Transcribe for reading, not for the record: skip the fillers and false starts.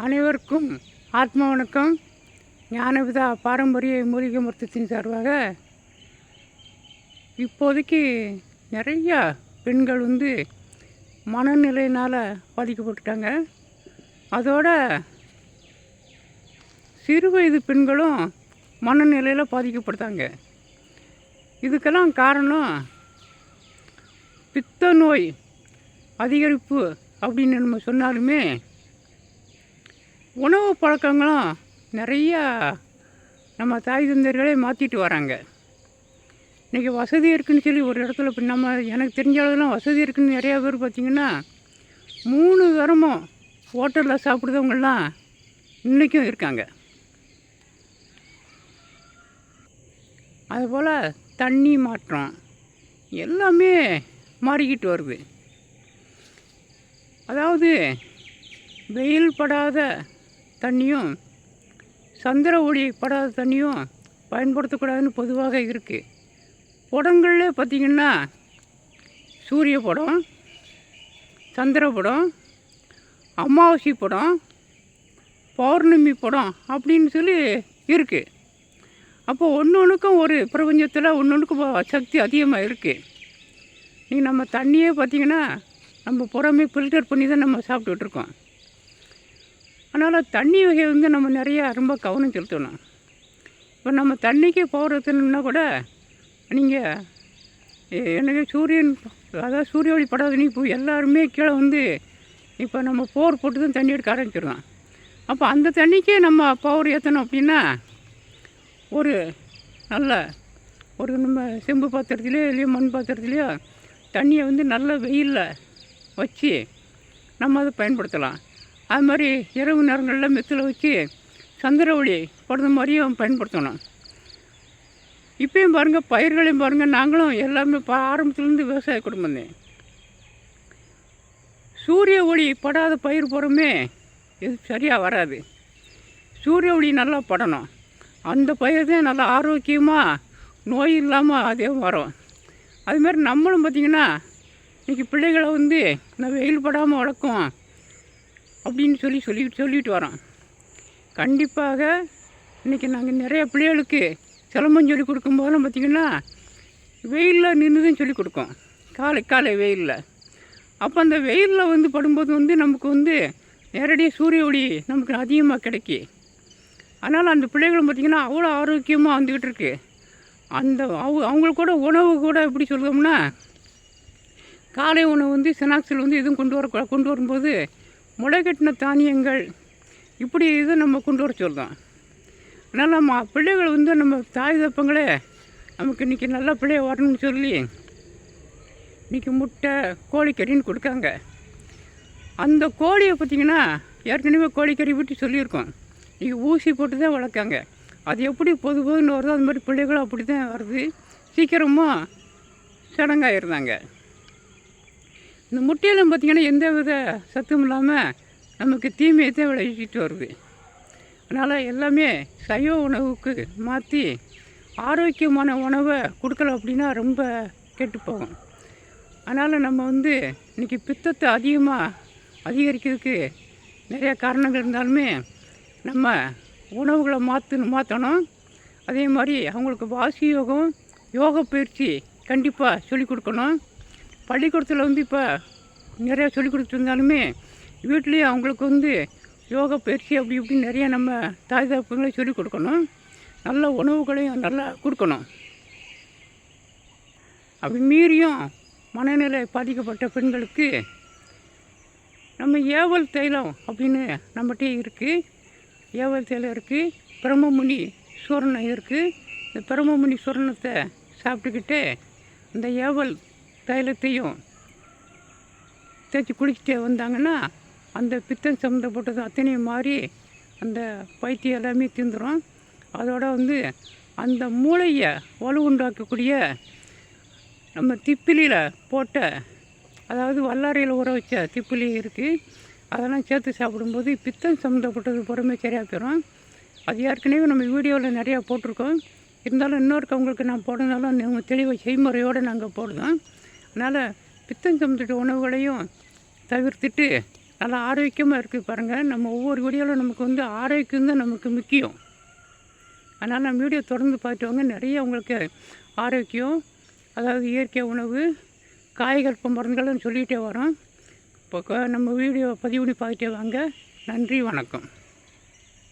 அனைவருக்கும் ஆத்ம வணக்கம். ஞானவிதா பாரம்பரிய மூலிகை மருத்துவத்தின் சார்பாக இப்போதைக்கு நிறையா பெண்கள் மனநிலையினால் பாதிக்கப்பட்டுட்டாங்க. அதோட சிறு வயது பெண்களும் மனநிலையில் பாதிக்கப்படுத்தாங்க. இதுக்கெல்லாம் காரணம் பித்த நோய் அதிகரிப்பு அப்படின்னு நம்ம சொன்னாலுமே உணவு பழக்கங்களும் நிறையா நம்ம தாய் தந்தையர்களே மாற்றிட்டு வராங்க. இன்றைக்கி வசதி இருக்குதுன்னு சொல்லி ஒரு இடத்துல இப்போ எனக்கு தெரிஞ்ச அளவுலாம் வசதி இருக்குதுன்னு நிறையா பேர் பார்த்திங்கன்னா 3 தரமும் ஹோட்டலில் சாப்பிடுறவங்கெல்லாம் இன்றைக்கும் இருக்காங்க. அதுபோல் தண்ணி மாற்றம் எல்லாமே மாறிக்கிட்டு வருது. அதாவது வெயில் படாத தண்ணியும் சந்திர ஒளி படாத தண்ணியும் பயன்படுத்தக்கூடாதுன்னு பொதுவாக இருக்குது. படங்கள்லே பார்த்திங்கன்னா சூரிய படம், சந்திர படம், அமாவாசை படம், பௌர்ணமி படம் அப்படின்னு சொல்லி இருக்குது. அப்போது ஒன்றுக்கும் ஒரு பிரபஞ்சத்தில் ஒன்றுக்கும் சக்தி அதிகமாக இருக்குது. நீங்கள் நம்ம தண்ணியே பார்த்திங்கன்னா நம்ம புறமே ஃபில்டர் பண்ணி தான் நம்ம சாப்பிட்டுட்ருக்கோம். அதனால் தண்ணி வகை நம்ம நிறையா ரொம்ப கவனம் செலுத்தணும். இப்போ நம்ம தண்ணிக்கு பவர் ஏற்றணும்னா கூட நீங்கள் எனக்கு அதாவது சூரிய ஒளி படாத நீ இப்போ எல்லாருமே கீழே இப்போ நம்ம போர் போட்டு தான் தண்ணி எடுக்க ஆரம்பிச்சிடுறோம். அப்போ அந்த தண்ணிக்கே நம்ம பவர் ஏற்றணும் அப்படின்னா ஒரு நல்ல நம்ம செம்பு பாத்திரத்துலேயோ இல்லையோ மண் பாத்திரத்துலேயோ தண்ணியை நல்ல வெயிலில் வச்சு நம்ம அதை பயன்படுத்தலாம். அது மாதிரி இரவு நேரங்களில் மெத்தில் வச்சு சந்திர ஒளி படுற மாதிரியும் பயன்படுத்தணும். இப்போயும் பாருங்கள், பயிர்களையும் பாருங்கள், நாங்களும் எல்லாமே ஆரம்பத்துலேருந்து விவசாய குடும்பம் தான். சூரிய ஒளி படாத பயிர் போகிறோமே இது சரியாக வராது. சூரிய ஒளி நல்லா படணும். அந்த பயிர் தான் நல்லா ஆரோக்கியமாக நோய் இல்லாமல் அதே வரும். அதுமாதிரி நம்மளும் பார்த்திங்கன்னா இன்றைக்கி பிள்ளைகளை இந்த வெயில் படாமல் வளர்க்கும் அப்படின்னு சொல்லிட்டு வரோம். கண்டிப்பாக இன்றைக்கி நாங்கள் நிறைய பிள்ளைகளுக்கு சிலம்பம் சொல்லி கொடுக்கும்போதெல்லாம் பார்த்திங்கன்னா வெயிலில் நின்றுதான் சொல்லி கொடுக்கோம். காலை வெயிலில். அப்போ அந்த வெயிலில் படும்போது நமக்கு நேரடியாக சூரிய ஒளி நமக்கு அதிகமாக கிடைக்கி. அதனால் அந்த பிள்ளைகளும் பார்த்திங்கன்னா அவ்வளோ ஆரோக்கியமாக வந்துக்கிட்டு இருக்கு. அவங்களுக்கு கூட உணவு கூட எப்படி சொல்லுவோம்னா காலை உணவு ஸ்நாக்ஸில் எதுவும் கொண்டு வரும்போது முளைக்கட்டின தானியங்கள் இப்படி இது நம்ம கொண்டு வர சொல்கிறோம். அதனால் நம்ம பிள்ளைகள் நம்ம தாய் தப்பங்களே நமக்கு இன்றைக்கி நல்ல பிள்ளைய வரணும்னு சொல்லி இன்றைக்கி முட்டை கோழிக்கறின்னு கொடுக்காங்க. அந்த கோழியை பார்த்திங்கன்னா ஏற்கனவே கோழிக்கறி விட்டு சொல்லியிருக்கோம். இன்றைக்கி ஊசி போட்டு தான் வளர்க்காங்க. அது எப்படி பொதுன்னு வருதோ அது மாதிரி பிள்ளைகளும் அப்படி தான் வருது. சீக்கிரமாக சடங்காயிருந்தாங்க. இந்த முட்டையெல்லாம் பார்த்திங்கன்னா எந்த வித சத்தும் இல்லாமல் நமக்கு தீமையை தான் விளைவிச்சிட்டு வருது. அதனால் எல்லாமே சைவ உணவுக்கு மாற்றி ஆரோக்கியமான உணவை கொடுக்கல அப்படின்னா ரொம்ப கெட்டு போகும். அதனால் நம்ம இன்றைக்கி பித்தத்தை அதிகரிக்கிறதுக்கு நிறையா காரணங்கள் இருந்தாலுமே நம்ம உணவுகளை மாற்றணும். அதே மாதிரி அவங்களுக்கு வாசி யோக பயிற்சி கண்டிப்பாக சொல்லிக் கொடுக்கணும். பள்ளிக்கூடத்தில் இப்போ நிறையா சொல்லிக் கொடுத்துருந்தாலுமே வீட்லேயும் அவங்களுக்கு யோகா பயிற்சி அப்படி இப்படின்னு நிறையா நம்ம தாய் தகப்பங்களை சொல்லிக் கொடுக்கணும். நல்ல உணவுகளையும் நல்லா கொடுக்கணும். அப்படி மீறியும் மனநிலை பாதிக்கப்பட்ட பெண்களுக்கு நம்ம ஏவல் தைலம் அப்படின்னு நம்மகிட்டே இருக்குது. ஏவல் தைலம் இருக்குது. பிரம்மமுனி சூரணம் இருக்குது. இந்த பிரம்மமுனி சூரணத்தை சாப்பிட்டுக்கிட்டு இந்த ஏவல் தைலத்தையும் தேய்ச்சி குளிச்சுட்டே வந்தாங்கன்னா அந்த பித்தம் சம்மந்தப்பட்டது அத்தனையும் மாறி அந்த பைத்தியம் எல்லாமே தீந்துடும். அதோட அந்த மூளையை வலுவுண்டாக்கக்கூடிய நம்ம திப்பிலியில் போட்ட, அதாவது வல்லாரையில் ஊற வச்ச திப்பிலி இருக்குது. அதெல்லாம் சேர்த்து சாப்பிடும்போது பித்தம் சம்மந்தப்பட்டது புறமே சரியாக போயிடும். அது ஏற்கனவே நம்ம வீடியோவில் நிறையா போட்டிருக்கோம். இருந்தாலும் இன்னொருக்கவங்களுக்கு நான் போடுறதுனாலும் நம்ம தெளிவாக செய்முறையோடு நாங்கள் போடுறோம். அதனால் பித்தம் சம்மந்தப்பட்ட உணவுகளையும் தவிர்த்துட்டு நல்லா ஆரோக்கியமாக இருக்குது பாருங்கள். நம்ம ஒவ்வொரு வீடியோவில் நமக்கு வந்து ஆரோக்கியம் தான் நமக்கு முக்கியம். அதனால் நம்ம வீடியோ தொடர்ந்து பார்த்துட்டு வாங்க. நிறைய உங்களுக்கு ஆரோக்கியம், அதாவது இயற்கை உணவு, காய்கறி மருந்துகள்னு சொல்லிகிட்டே வரோம். இப்போ நம்ம வீடியோ பதிவு பண்ணி பார்த்துட்டே வாங்க. நன்றி, வணக்கம்.